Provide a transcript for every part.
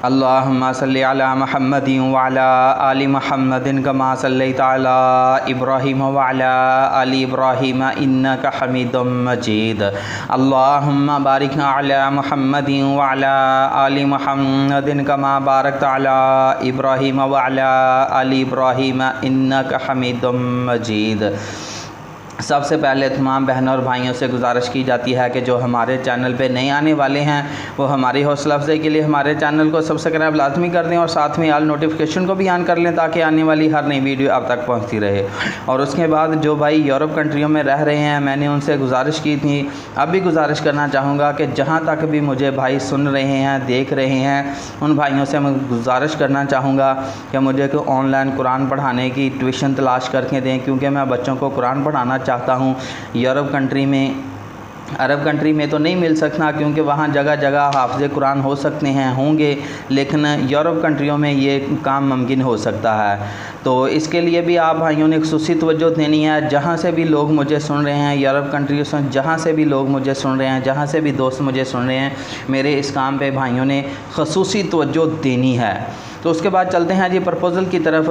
अल्लाहुम्मा सल्लि अला मुहम्मदिन व अला आलि मुहम्मदिन कमा सल्लैता अला इब्राहीम व अला आलि इब्राहीम इन्नका हमीदुम मजीद। अल्लाहुम्मा बारिक अला मुहम्मदिन व अला आलि मुहम्मदिन कमा बारकता अला इब्राहीम व अला आलि इब्राहीम इन्नका हमीदुम मजीद। सबसे पहले तमाम बहनों और भाइयों से गुजारिश की जाती है कि जो हमारे चैनल पे नए आने वाले हैं वो हमारी हौसला अफजाई के लिए हमारे चैनल को सब्सक्राइब लाजमी कर दें और साथ में ऑल नोटिफिकेशन को भी ऑन कर लें ताकि आने वाली हर नई वीडियो आप तक पहुंचती रहे। और उसके बाद जो भाई यूरोप कंट्रियों में रह रहे हैं, मैंने उनसे गुजारिश की थी, अब भी गुजारिश करना चाहूँगा कि जहाँ तक भी मुझे भाई सुन रहे हैं, देख रहे हैं, उन भाइयों से मैं गुजारिश करना चाहूँगा कि मुझे को ऑनलाइन कुरान पढ़ाने की ट्यूशन तलाश करके दें, क्योंकि मैं बच्चों को कुरान पढ़ाना चाहता हूँ। यूरोप कंट्री में, अरब कंट्री में तो नहीं मिल सकता क्योंकि वहाँ जगह जगह हाफ़िज़ कुरान हो सकते हैं, होंगे, लेकिन यूरोप कंट्रियों में ये काम मुमकिन हो सकता है। तो इसके लिए भी आप भाइयों ने ख़ुसूसी तवज्जो देनी है। जहाँ से भी लोग मुझे सुन रहे हैं यूरोप कंट्रियों से, जहाँ से भी लोग मुझे सुन रहे हैं, जहाँ से भी दोस्त मुझे सुन रहे हैं, मेरे इस काम पे भाइयों ने ख़ुसूसी तवज्जो देनी है। तो उसके बाद चलते हैं जी प्रपोज़ल की तरफ।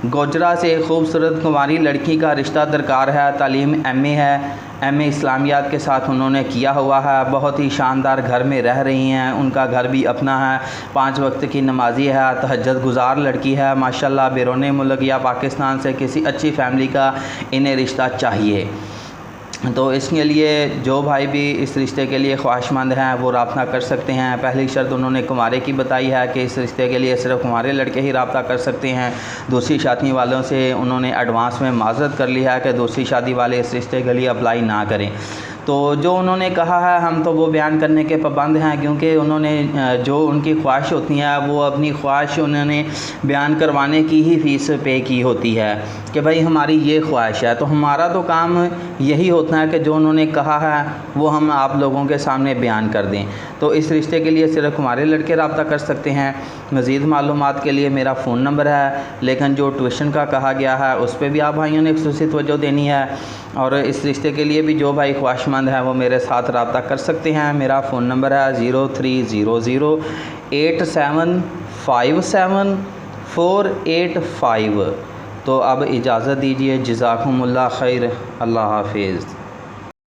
गोजरा से एक खूबसूरत कुंवारी लड़की का रिश्ता दरकार है। तालीम एमए है, एमए इस्लामियात के साथ उन्होंने किया हुआ है। बहुत ही शानदार घर में रह रही हैं, उनका घर भी अपना है, 5 वक्त की नमाजी है, तहज्जुद गुज़ार लड़की है माशाल्लाह। बैरून मुल्क या पाकिस्तान से किसी अच्छी फैमिली का इन्हें रिश्ता चाहिए। तो इसके लिए जो भाई भी इस रिश्ते के लिए ख्वाहिशमंद हैं वो रब्ता कर सकते हैं। पहली शर्त उन्होंने कुंवारे की बताई है कि इस रिश्ते के लिए सिर्फ कुंवारे लड़के ही रब्ता कर सकते हैं। दूसरी शादी वालों से उन्होंने एडवांस में माज़रत कर ली है कि दूसरी शादी वाले इस रिश्ते के लिए अप्लाई ना करें। तो जो उन्होंने कहा है हम तो वो बयान करने के पाबंद हैं, क्योंकि उन्होंने जो उनकी ख्वाहिश होती है वो अपनी ख्वाहिश उन्होंने बयान करवाने की ही फ़ीस पे की होती है कि भाई हमारी ये ख्वाहिश है। तो हमारा तो काम यही होता है कि जो उन्होंने कहा है वो हम आप लोगों के सामने बयान कर दें। तो इस रिश्ते के लिए सिर्फ हमारे लड़के रब्ता कर सकते हैं। मज़ीद मालूमात के लिए मेरा फ़ोन नंबर है, लेकिन जो ट्यूशन का कहा गया है उस पर भी आप भाइयों ने ख़ुसूसी तवज्जो देनी है। और इस रिश्ते के लिए भी जो भाई ख्वाहिशमंद है वो मेरे साथ रब्ता कर सकते हैं। मेरा फ़ोन नंबर है 0300875748 तो अब इजाज़त दीजिए। जज़ाकुमुल्लाह खैर, अल्लाह हाफ़िज़।